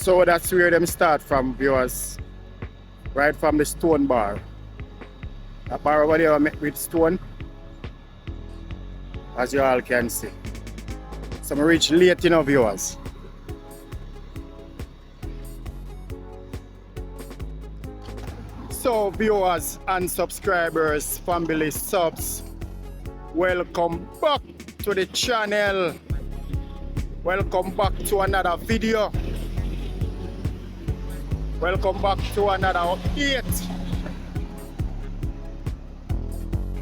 So that's where them start from, viewers. Right from the stone bar. That bar over there made with stone, as you all can see. So I reach late, you know, viewers. So viewers and subscribers, family subs, welcome back to the channel. Welcome back to another video. Welcome back to another update.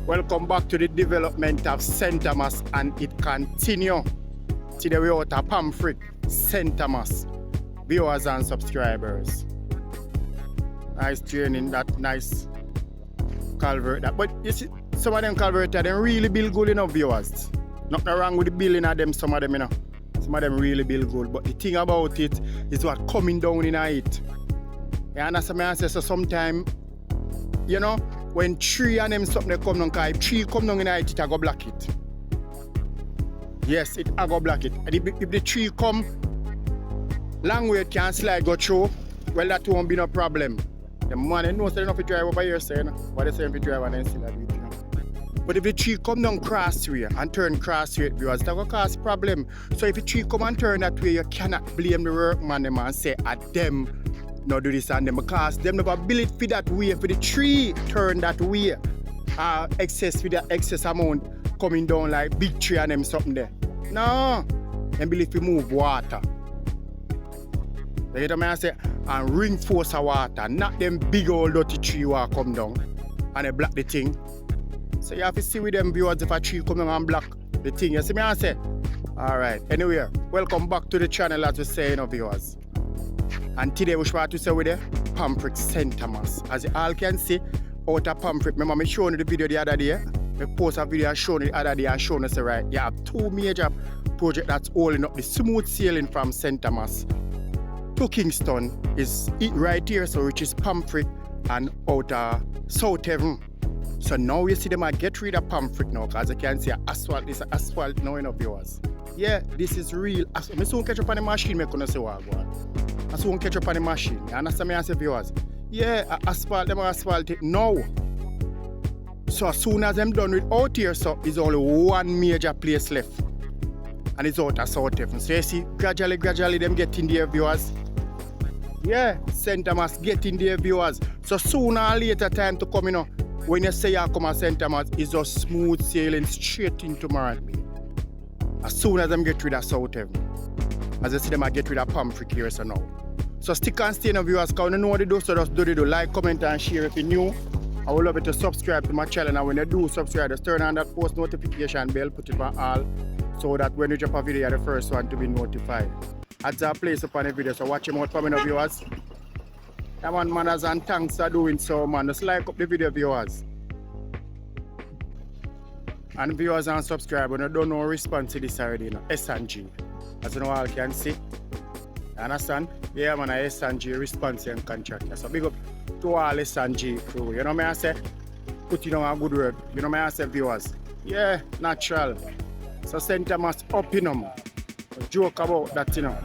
Welcome back to the development of St. Thomas, and it continue to the way out of Pamphret, St. Thomas. Viewers and subscribers. Nice training, that nice culvert. But you see, some of them culverts they really build good enough, viewers. Nothing wrong with the building of them, some of them, you know. Some of them really build good. But the thing about it is what coming down in it. You understand me? I say so sometimes, you know, when tree and them something they come down, because if tree come down in it, it go block it. Yes, it go block it. And if the tree come, long way it can slide go through, well that won't be no problem. The man they know so they don't drive over here, so you know. What they say if you drive and then still have it, you know. But if the tree come down crossway and turn crossway, viewers, that will cause problem. So if the tree come and turn that way, you cannot blame the workman them and say at them no do this and them, because them never build it for that way, for the tree turn that way. Excess with the excess amount coming down like big tree and them something there. No, them build it to move water. You get what I say? And reinforce the water, not them big old dirty tree will come down and they block the thing. So you have to see with them viewers if a tree come down and block the thing. You see me I say? Alright, anyway, welcome back to the channel as we say, you know, viewers. And today we want to say with the Pamphret St. Thomas. As you all can see, out of Pamphret, remember I showed you the video the other day. I post a video showing you the other day and showing us right. You have two major projects that's holding up the smooth sailing from St. Thomas to Kingston is it right here, so which is Pamphret and outer South Haven. So now you see them get rid of Pamphret now, because you can see asphalt, this asphalt now, you know, viewers. Yeah, this is real. I soon catch up on the machine, I'm gonna say what I want. I soon catch up on the machine. You understand me, I say, viewers? Yeah, asphalt, them asphalt it now. So as soon as I'm done with out here, so is only one major place left. And it's out of South Haven. So you see, gradually them get in there, viewers. Yeah, St. Thomas get in there, viewers. So sooner or later time to come, you know, when you say you come to St. Thomas, it's just smooth sailing straight into Morant Bay. As soon as them get rid of South Haven. As I see them, I get rid of Pamphret here, so now. So stick and stay, viewers, because you know what they do, so just do the like, comment and share if you're new. I would love you to subscribe to my channel, and when you do subscribe, just turn on that post notification bell, put it on all, so that when you drop a video, you're the first one to be notified. That's a place upon the video, so watch them out for me, viewers. Yeah, man, manners and thanks for doing so, man. Just like up the video, viewers. And viewers and subscribers, you don't know response to this already, you know, S&G. As you know, all can see. You understand? Yeah, man, S&G response and contractor. So big up to all S&G crew. You know what I say? Put you on a good work. You know what I say, viewers? Yeah, natural. So St. Thomas up, you know. Joke about that, you know.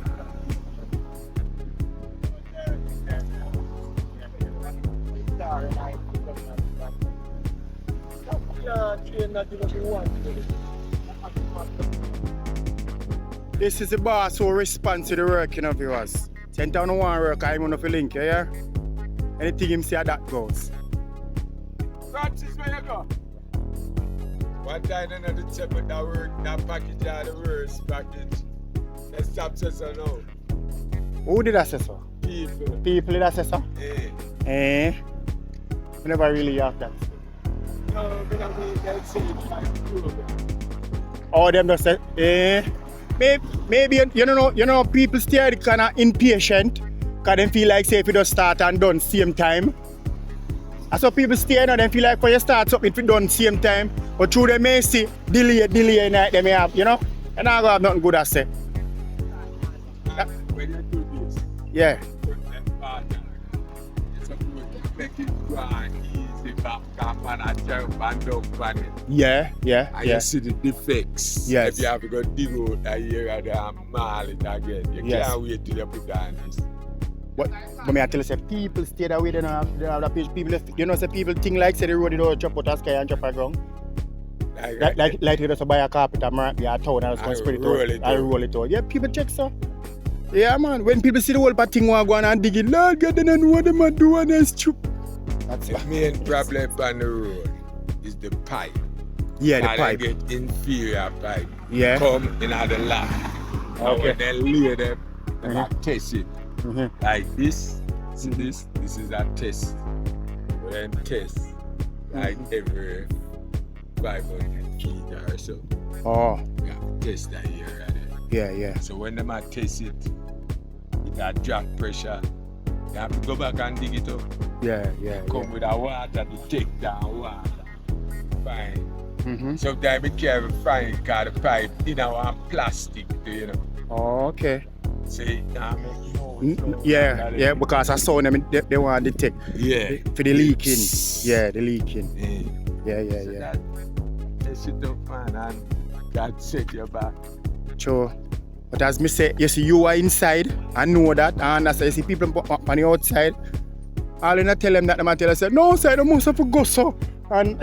This is the boss who responds to the work, you know, viewers. St. Thomas don't want work, I'm going to link, yeah? Anything him say, that goes. Francis, where you go? One time I know the check with that work, that package are the worst package. Let's stop saying so now. Who did that say so? People. People did that say so? Eh. We never really have that. No, but I mean, that's it. All them just say, maybe you know, people still kind of impatient, because they feel like say if you just start and done same time. And so people stay and they feel like when you start something if you done same time, but through the may see delay night they may have, you know, and I don't have nothing good to say. When you do this, yeah. It's a good make it dry, easy back up and a jump and up on it. Yeah. And you see the defects. Yes. If you have to go dig out a year and mile it again, you Yes. can't wait till you put down this. But me I tell you, say people stay that way, they don't have the page. People, you know, say people think like say the road, you don't chop out a sky and chop a ground. Like you just buy a carpet and mark me a town and just go spread it out and roll it out. Yeah, people check so. Yeah, man. When people see the whole thing go on and dig it, Lord God, they don't know what they might do and it's true. That's the main problem on the road is the pipe. Yeah, the and pipe. They get inferior pipe. Yeah. Come in the lab. Okay. And when they lay them, they test it. Like this. See this is a test. We then test like every 500 feet or so. Oh. Yeah, test that here right there. Yeah. So when them test it, it got drop pressure. You have to go back and dig it up. Yeah. Come with a water to take down water. Fine. Sometimes we can't find because the pipe in our plastic, you know. Oh, okay. See, now make you Yeah, because I saw them, they want to detect. Yeah. For the leaking. Yeah, the leaking. Yeah. So that test it up, man, and God set your back. Sure. But as me say, you see, you are inside, I know that, and as I see people on the outside, I'll not tell them that, them tell us, no, sir, they must have to go so. And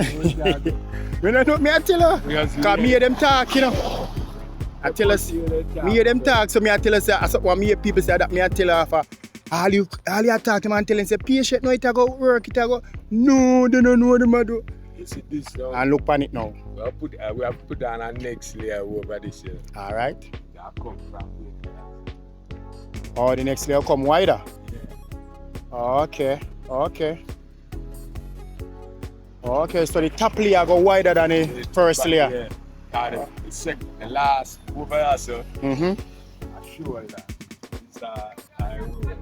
when I don't, me I tell her, because me hear them talk, you know. I tell us, me hear them talk, so me I tell us, when me hear people say that, me I tell her, for all you talk, man, tell them, say, patient, no, it a go work, it a go, no, they don't know what they do. You see this now? And look on it now. We have to put on a next layer over this here. All right. That come from here. Oh, the next layer come wider? Yeah. Okay, so the top layer go wider than the first layer? Yeah. The last over here, so I show you that. It's a road.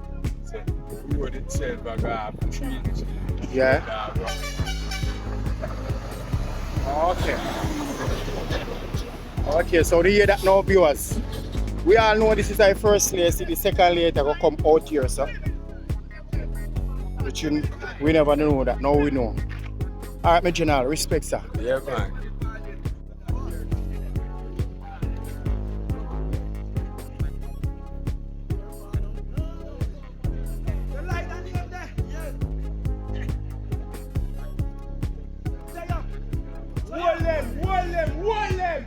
So the road itself I got 3 inches. Yeah. Okay, so you hear that now, viewers. We all know this is our first layer, see the second layer that will come out here, so. Which we never know that, now we know. Alright, my general, respect, sir. Yeah, man. Hold them!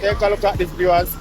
Take a look at this, viewers.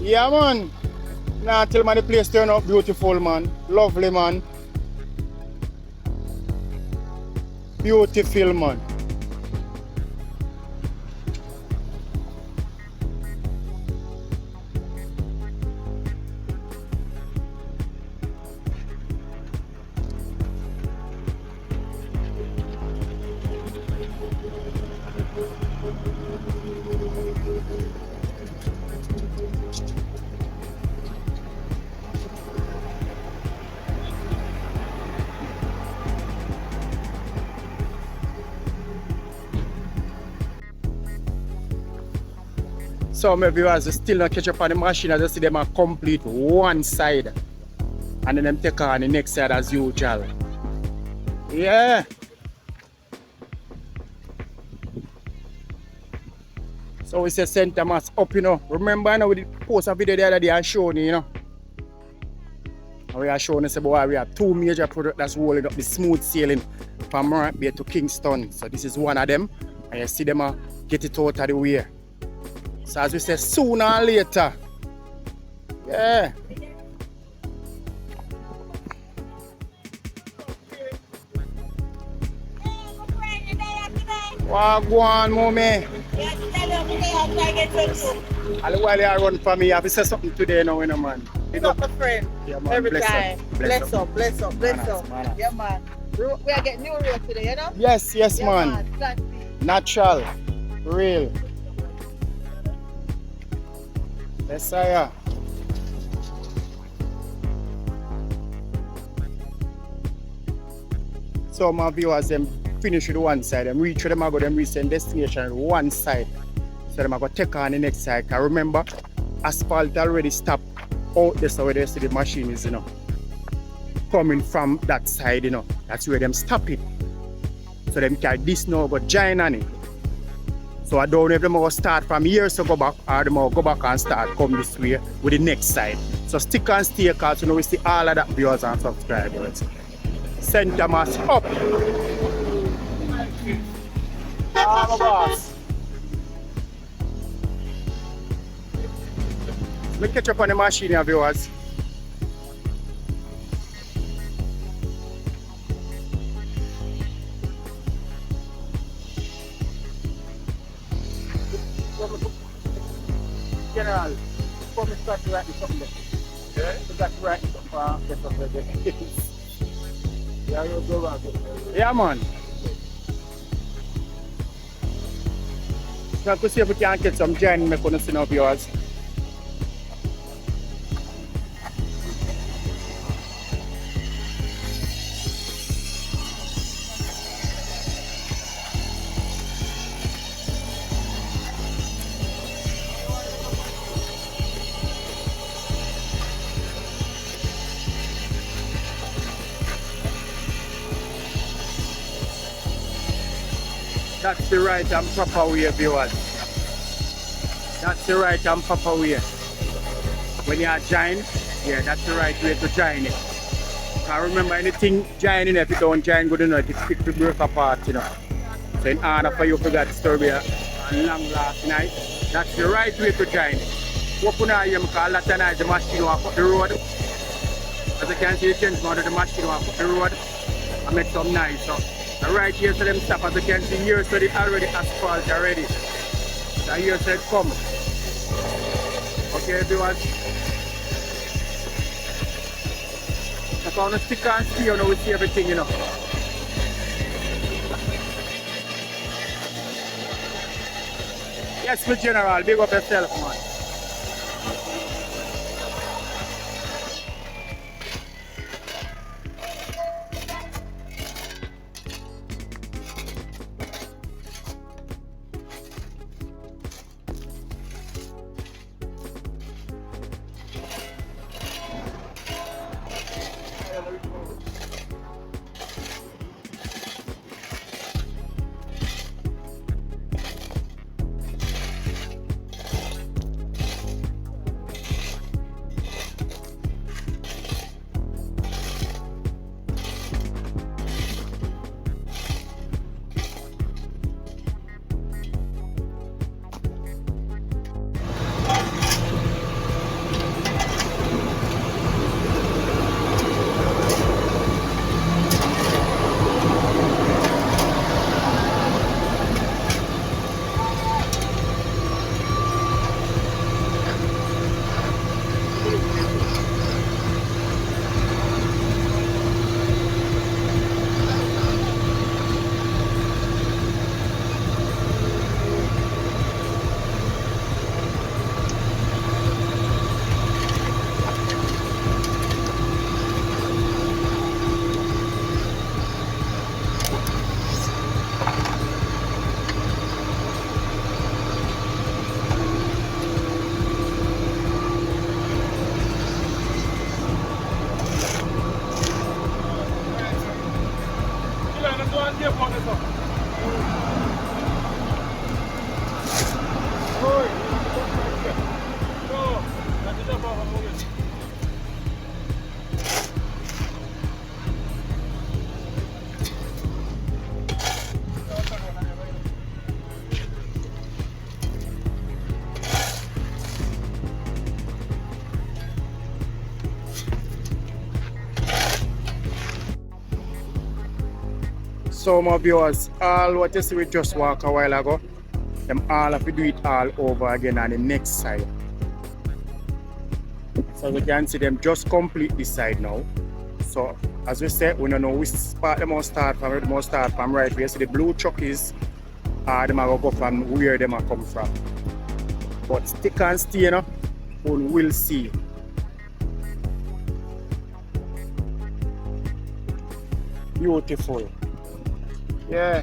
Yeah, man. Nah, tell me the place turn out beautiful, man. Lovely, man. Beautiful, man. So my viewers still not catch up on the machine. I just see them are complete one side. And then them take on the next side as usual. Yeah. So we say center mass up, you know. Remember, I know we did post a video the other day and show you, you know. And we are showing us about we have two major products that's holding up the smooth sailing from Morant Bay to Kingston. So this is one of them. And you see them get it out of the way. So as we say, sooner or later. Yeah. Wagwan, mommy. All while you run for me, you have to say something today now, man. Pick up a friend. Yeah, man. Every Bless time. up. Bless up, bless up, bless Manners, up. manners. Yeah, man. We are getting new road today, you know? Yes, yes, Yeah, man. Plant. Natural. Real. Yes, sir. So my viewers, them finish with one side, them reach with them, I go them reach their destination with one side. So them I go take on the next side. Cause remember, asphalt already stopped out there, so where they see the machine is, coming from that side, That's where them stop it. So them carry this now go join on it. So I don't know if them will start from here to go back or them will go back and start come this way with the next side. So stick and stay because we see all of that viewers and subscribers. Center mass up. Ah, my boss. Let me catch up on the machine here, viewers. General, come and start writing something there. Yeah? Start writing something get up there. Yeah, you go back. Yeah, man. So to see if we can get some giant mechanism of yours. That's the right and proper way, viewers. That's the right and proper way. When you are join, yeah, that's the right way to join it. I remember anything joining, if you don't join good enough, it's quick to break apart, So in order for you to get story and long last night, that's the right way to join it. Open our ear because a lot of nights the machine will cut the road. As you can see, the gentleman of the machine will cut the road and make some noise. So, right here, so them stop as you can see here, so they already asphalt already. So here said come. Okay, viewers. So on the stick and see, we see everything, Yes, Mr. General, big up yourself, man. So my viewers, all what you see we just walk a while ago, them all have to do it all over again on the next side. So we can see them just complete this side now. So as we said, we don't know which part them must start from. They must start from right where you see the blue truck is, them are go from where them are come from. But stick and stay, you know, we will see. Beautiful. Yeah.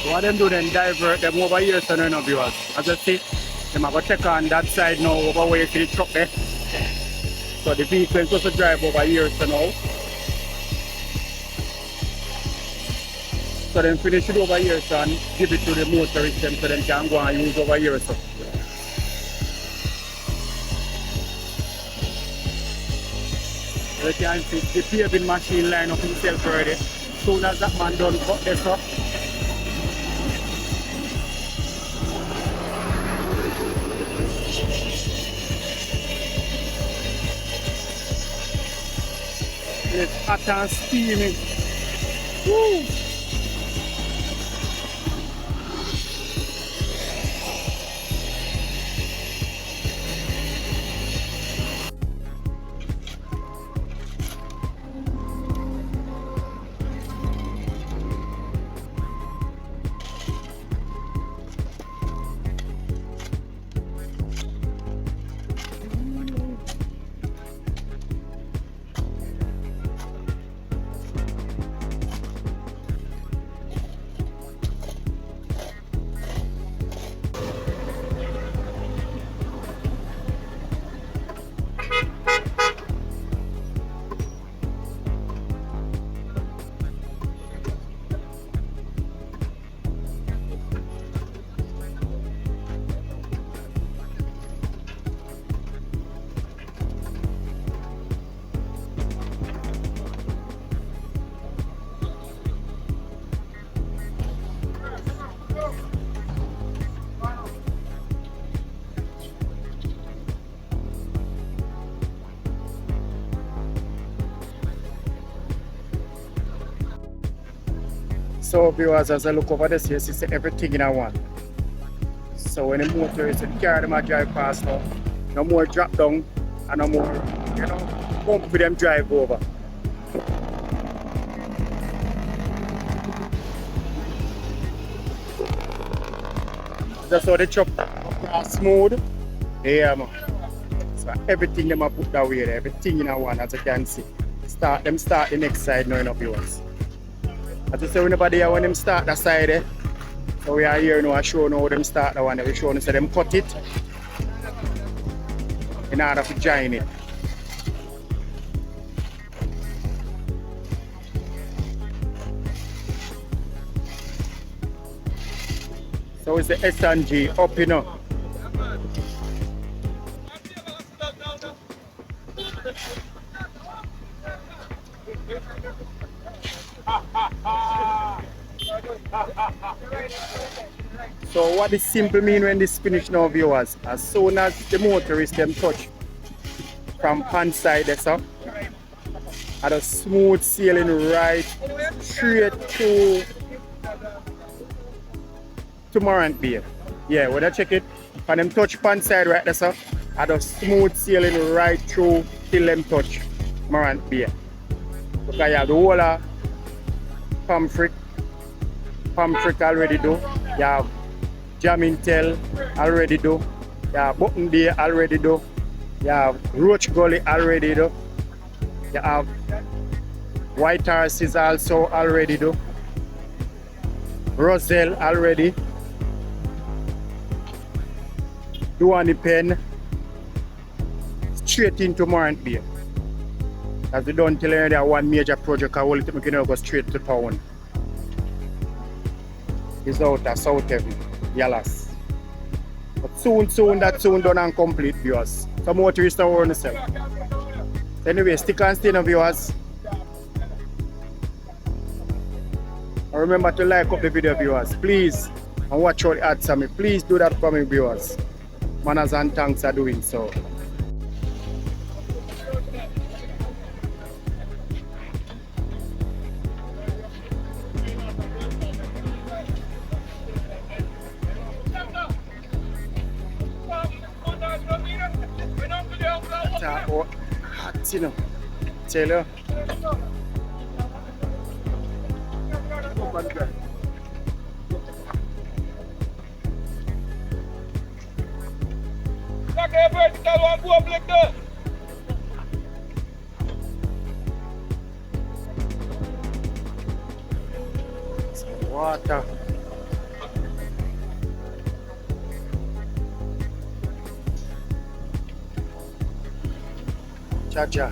What them do then divert them over here so none of viewers. As you see, them are going to check on that side now over where you see the truck there. So the vehicle is supposed to drive over here so now. So then finish it over here so and give it to the motorist them so they can go and use over here so. You can see the paving machine line up himself already. As soon as that man done cut this up. It's hot and steaming. Woo! So viewers, as I look over this, you see everything in a one. So when the motorists carry them a drive past now, no more drop down and no more, you know, bump with them drive over. That's how the chop are smooth. Yeah, man. So everything them a put that way there, everything in a one, as you can see. Start the next side now, viewers. As I say, whenever they are when them start that side there. So we are here now, I show now how them start that one. We show them so them cut it in order to join it. So it's the S and G up, you know. So what this simple mean when this finish now, viewers? As soon as the motorist them touch from pan side there, so at a smooth sailing right straight to Morant Bay. Yeah, when I check it, when them touch pan side right there, so at a smooth sailing right through till them touch Morant Bay. Because you have the whole of Pamphret already do. You have Jamming Tail already do. You have Button Day already do. You have Roach Gully already do. You have White Horse is also already do. Roselle already. Duani Pen. Straight into Morant Bay. As we don't tell you that one major project I will go straight to town. It's out of South Heaven, Yalas. But soon that soon done and complete, viewers. Some more tourists are on yourself. Anyway, stick and stay, viewers. And remember to like up the video, viewers, please. And watch all the ads on me. Please do that for me, viewers. Manners and thanks are doing so. Hot, you know. Tell you. Water. Cha-cha.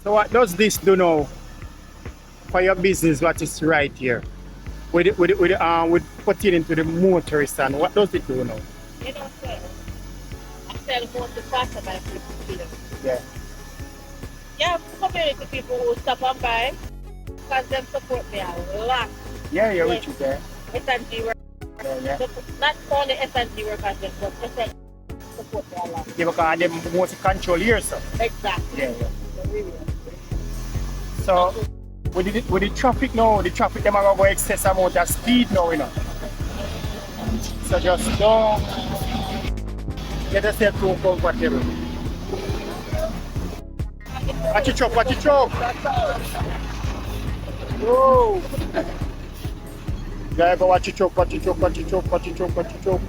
So what does this do now for your business? What is right here with putting into the motorist, and what does it do now? You know, sir, I sell motor faster by 50 kilos. Yeah. You have community people who stop and buy because them support me a lot. Yeah, yeah, which is there. S&G work. Yeah. Not only S&G workers, but S&G support me a lot. Yeah, because them most control here, so. Exactly. Yeah, yeah. So, really. So with the traffic now, the traffic them are going excess amount of speed now, you know. So just don't get yourself too comfortable. Watch your choke, watch your choke. Whoa. You gotta go watch your choke, watch your choke, watch your choke, watch your choke, watch your choke.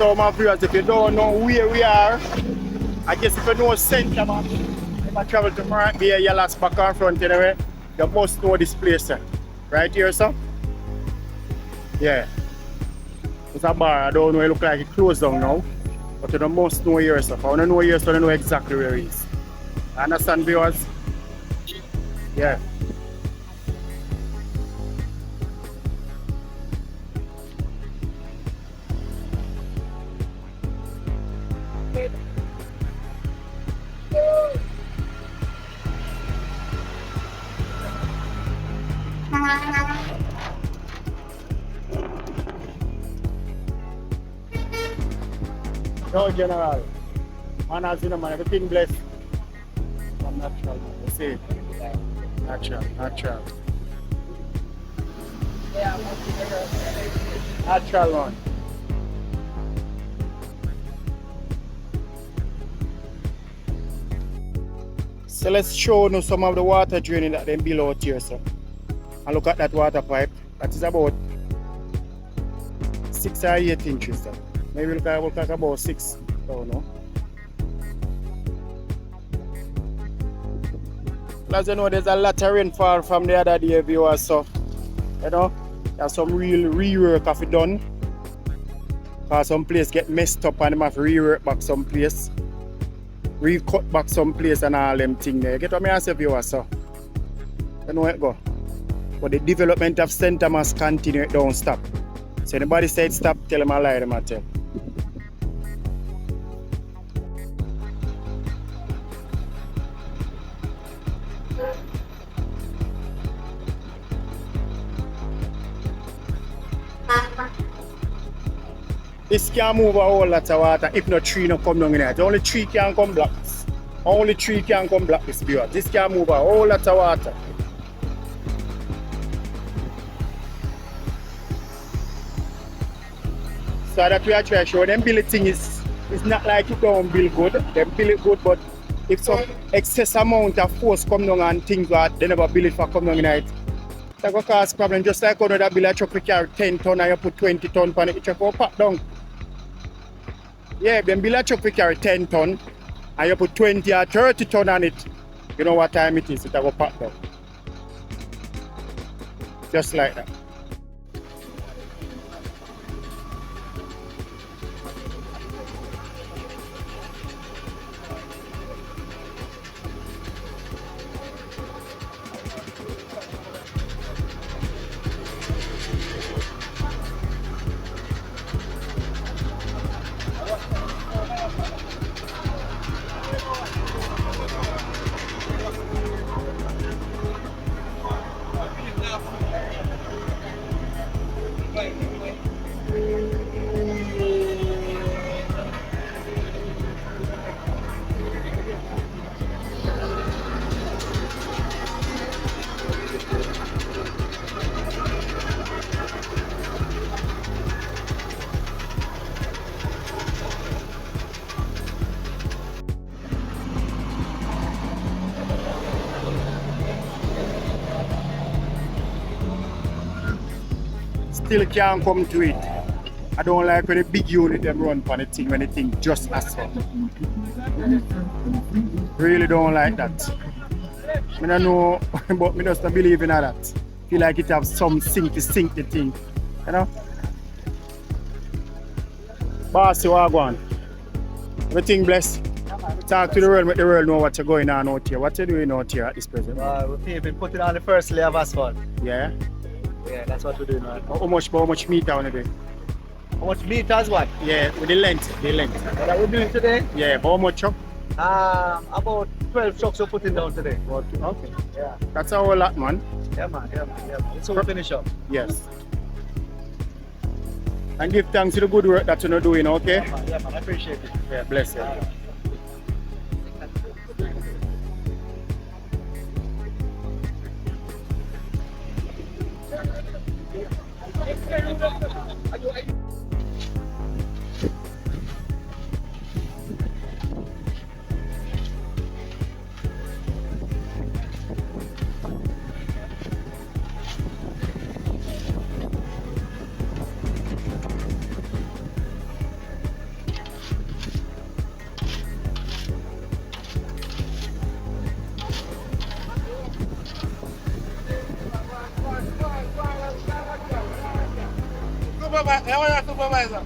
So my viewers, if you don't know where we are, I guess if you know center man, if I travel to Morant Bay, Yellow back and front anyway, you must know this place, sir. Right here, sir? Yeah. It's a bar, I don't know, it look like it closed down now. But you don't must know here, sir. If I want to know here, so I know exactly where it is. Understand, viewers? Yeah. No, General. Man has been a man, everything blessed. I'm natural, man. You see? Natural. Natural one. So let's show you some of the water draining that they build out here, sir. And look at that water pipe. That is about 6 or 8 inches, sir. Maybe look at about 6. I don't know. As you know, there's a lot of rainfall from the other day, viewers, so you know, there's some real rework of it done. Because some place get messed up and they have to rework back some place. Recut back some place and all them things there. You get what I say, viewers, so you know where it go. But the development of center must continue, it don't stop. So anybody said stop, tell them a lie, them I tell. This can move a whole lot of water if no tree no come down in it. Only tree can come block this. Only tree can come block this view. This can move a whole lot of water. So that we are trying to show them build thing is not like it don't build good. They build it good, but if some excess amount of force come down and things that they never build it for come down in it, that will cause problem. Just like when that build a truck we carry 10 ton and you put 20 ton on it, the truck will pack down. Yeah, then build a truck we carry 10 ton and you put 20 or 30 ton on it, you know what time it is, it will pack down. Just like that. Still can't come to it. I don't like when the big unit them run for the thing when the thing just asphalt. Really don't like that. I don't know, but I just don't believe in that. Feel like it have some sink the thing. You know? Boss, you are going. Everything blessed. Talk to the world, let the world know what's going on out here. What you doing out here at this present? We've been putting on the first layer of asphalt. Yeah? Yeah, that's what we're doing right now. How much meter on it? How much meters what? Yeah, with the length. That we're doing today? Yeah, how much truck? About 12 trucks we're putting down today. Okay. Yeah. That's a whole lot, man. Yeah, man. It's all finish up. Yes. And give thanks to the good work that you're doing, okay? Yeah, man. I appreciate it. Yeah, bless you. supervisor.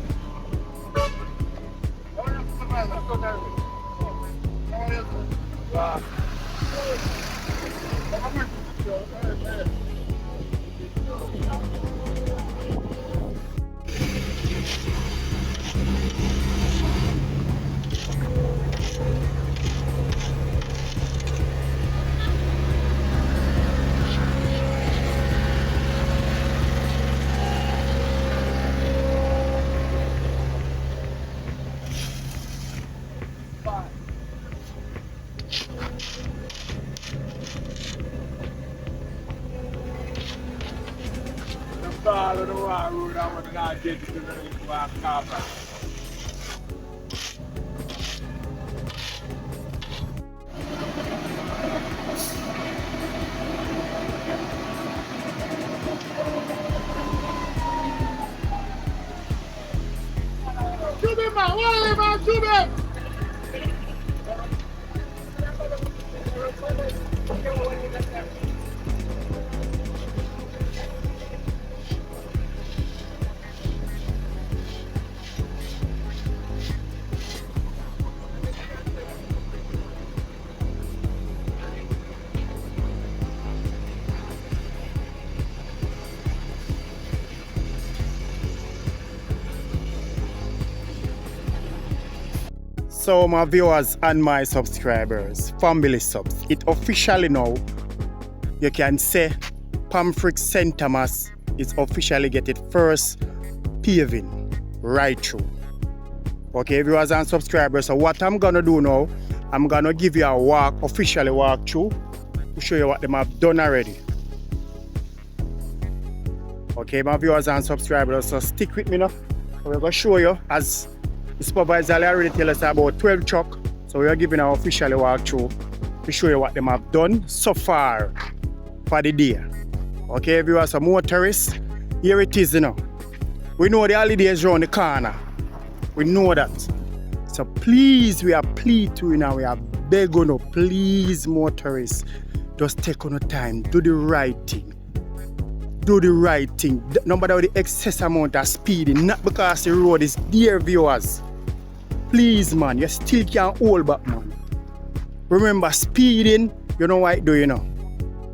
I don't know why I rode out when I did to the car. So my viewers and my subscribers, family subs, it officially now, you can say Pamphret St. Thomas is officially getting first paving right through. Okay, viewers and subscribers, so what I'm gonna do now, I'm gonna give you a walk, officially walk through, to show you what them have done already. Okay, my viewers and subscribers, so stick with me now. We're gonna show you, as the supervisor already tell us about 12 truck, so we are giving an official walkthrough to show you what them have done so far for the day. Okay, viewers, so motorists, here it is, you know. We know the holidays around the corner. We know that. So please, we are plead to you now, we are begging you, please motorists, just take on your time, do the right thing. Do the right thing. No matter the excess amount of speeding, not because the road is dear, viewers. Please, man, you still can't hold back, man. Remember, speeding, you know what I do, you know.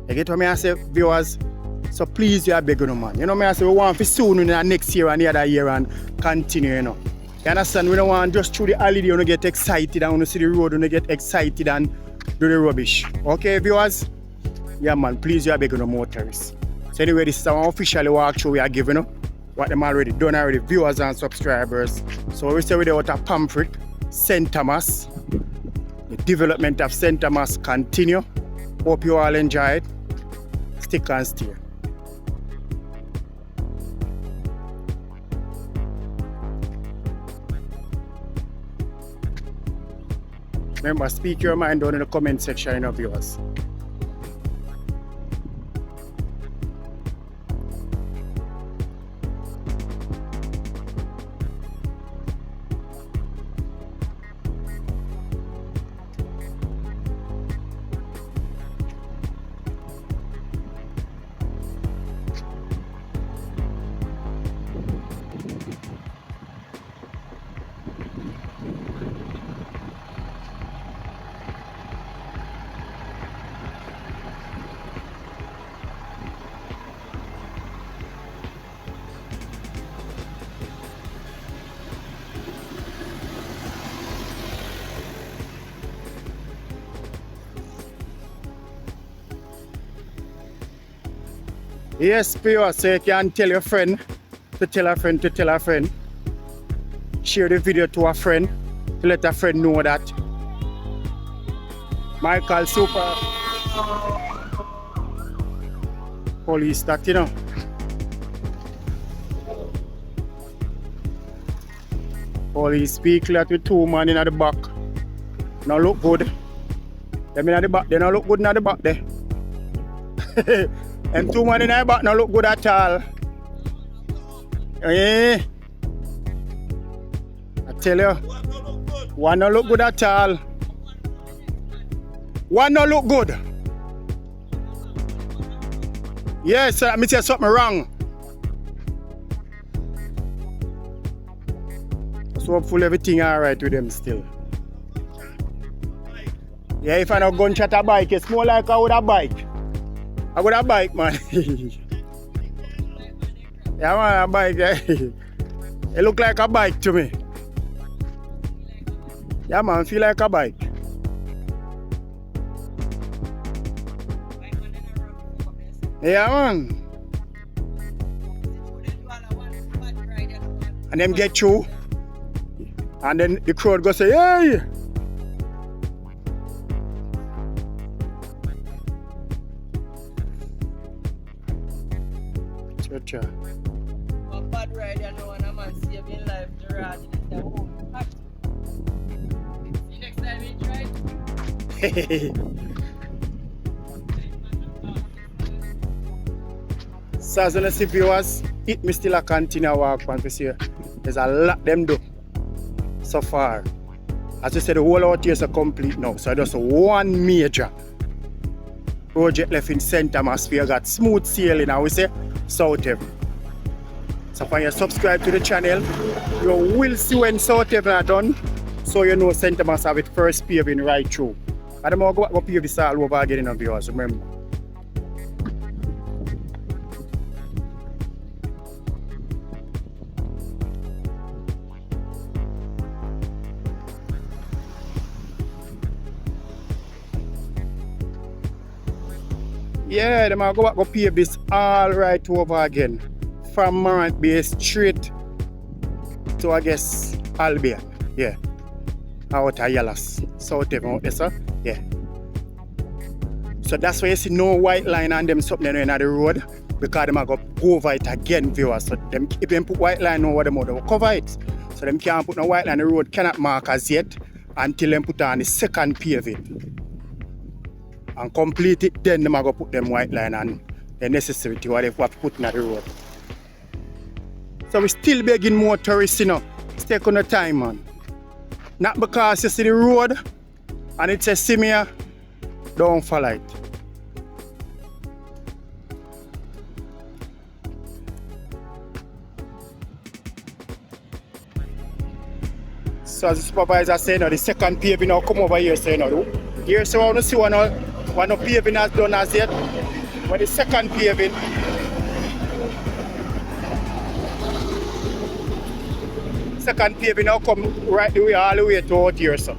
You get what I say, viewers? So please, you are begging, man. You know what I say, we want to soon in the next year and the other year and continue, you know. You understand? We don't want just through the holiday, you know, get excited and when you see the road, you get excited and do the rubbish. Okay, viewers? Yeah, man, please, you are begging, motorists. So anyway, this is our official walkthrough we are giving up. What them already done already, viewers and subscribers. So we say we're out of Pamphret, St. Thomas. The development of St. Thomas continue. Hope you all enjoy it. Stick and stay. Remember, speak your mind down in the comment section, you know, viewers. Yes, viewers, so you can tell your friend to tell a friend to tell a friend. Share the video to a friend to let a friend know that Michael Super Police that, you know. Police vehicle that with two men in the back. Now look good. Them in the back, they don't look good in the back there. And two men in the back don't look good at all. Eh? I tell you, one don't look good at all. One don't look good. Yes, let me say something wrong. So hopefully everything alright with them still. Yeah, if I not gunshot a bike, it's more like I would a bike. I got a bike, man. Yeah, man, a bike. Yeah. It look like a bike to me. Yeah, man, feel like a bike. Yeah, man. And them get through. And then the crowd go say, hey! Cha-cha. A bad rider, no one a man saving life, the rod in the home. See next time we try. So as you see viewers, it me still a continue walk on this year. There's a lot them do so far. As you said, the whole out here is complete now. So just one major project left in St. Thomas. We got smooth sailing, I would say, South Haven. So when you subscribe to the channel, you will see when South Haven are done. So you know St. Thomas have it first paving right through. And I'm going to go pave this all over again in viewers, remember. Yeah, them are go pave this all right over again. From Morant Bay straight to, I guess, Albion. Yeah. Out of Yellows. South Haven out there, sir. Yeah. So that's why you see no white line on them something in the road. Because them are go over it again, viewers. So them, if them put white line over them, they will cover it. So them can't put no white line on the road, cannot mark as yet until them put on the second paving. And complete it, then them are going to put them white line and the necessary to what they have put in the road. So we still begging more tourists, you know, take on the time, man. Not because you see the road and it says see me here, don't follow it. So as the supervisor said, you know, the second paving now come over here, so you know, here so I want to see one paving has done as yet. But the second paving, now come right the way all the way to out here, so.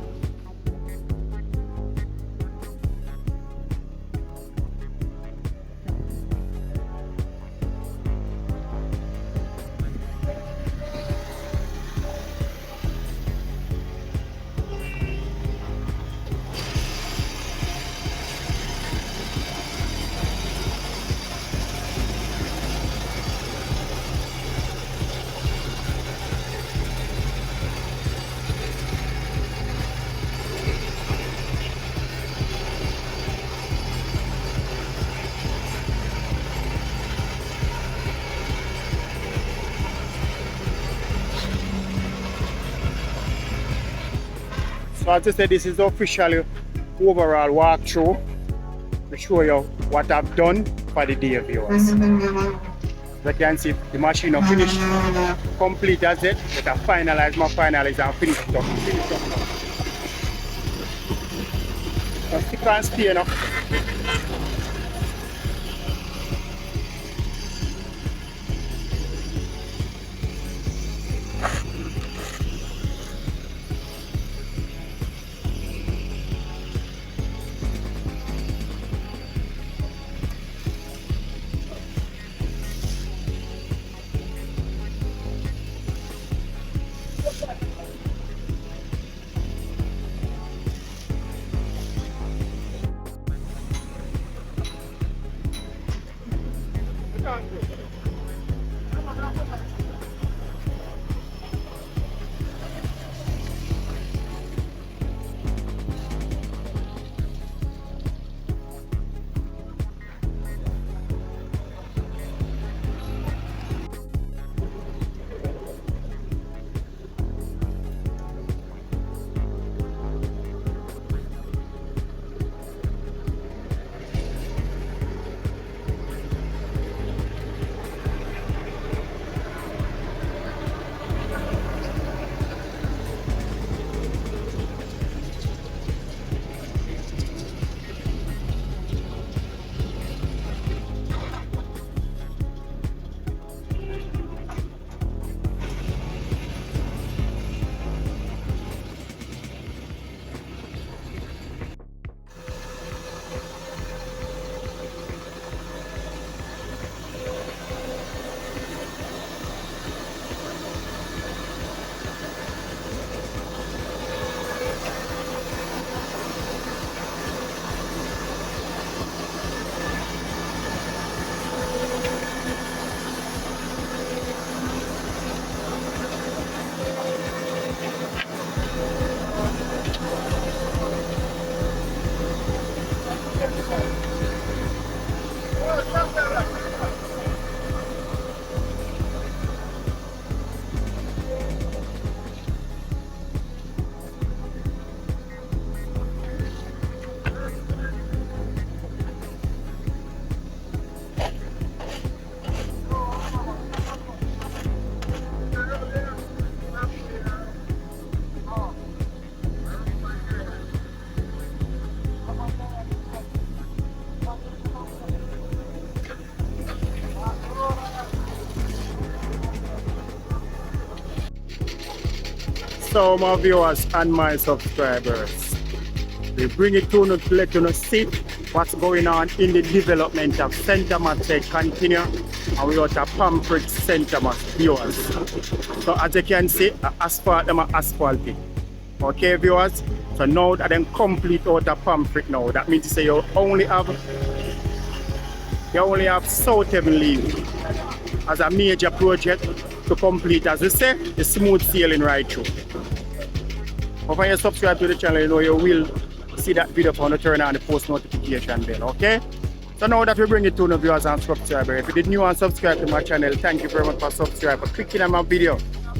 So as I said, this is the official overall walkthrough to show you what I've done for the day, viewers. As you can see, the machine is finished, complete as it, but I finalize and finish it up. So stick and stay now. So my viewers and my subscribers, we bring it to you to let you know see what's going on in the development of St. Thomas continue, and we got a Pamphret St. Thomas viewers. So as you can see, asphalt them are asphalting. Okay viewers, so now that them complete out the Pamphret now, that means to say you only have South Heaven League as a major project to complete, as we say, the smooth sailing right through. But when you subscribe to the channel, you know you will see that video for you to turn on the post notification bell, okay? So now that we bring it to the viewers and subscribers, if you did new and subscribe to my channel, thank you very much for subscribing, for clicking on my video.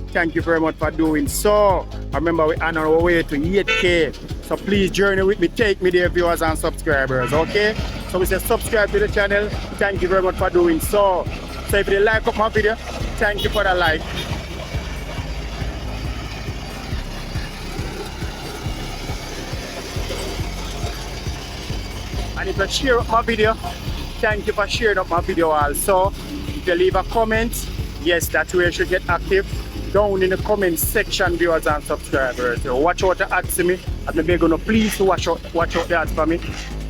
Thank you very much for doing so. Remember, we're on our way to 8K. So please journey with me, take me there, viewers and subscribers, okay? So we say subscribe to the channel. Thank you very much for doing so. So if you like up my video, thank you for the like. And if you share up my video, thank you for sharing up my video also. If you leave a comment, yes, that's where you should get active. Down in the comment section, viewers and subscribers. So watch out to ads to me. I'm going to please watch out the ads for me.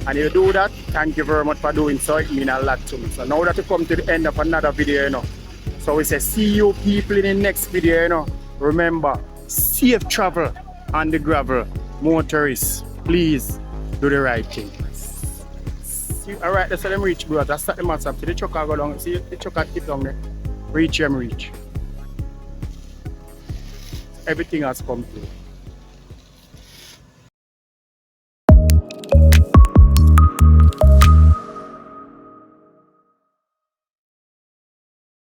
And if you do that, thank you very much for doing so. It means a lot to me. So now that we come to the end of another video, you know. So we say see you people in the next video, you know. Remember, safe travel on the gravel. Motorists, please do the right thing. Alright, that's how them reach, bro. That's the mass up to the truck. I go down. See the truck keep down there. Reach them reach. Everything has come through.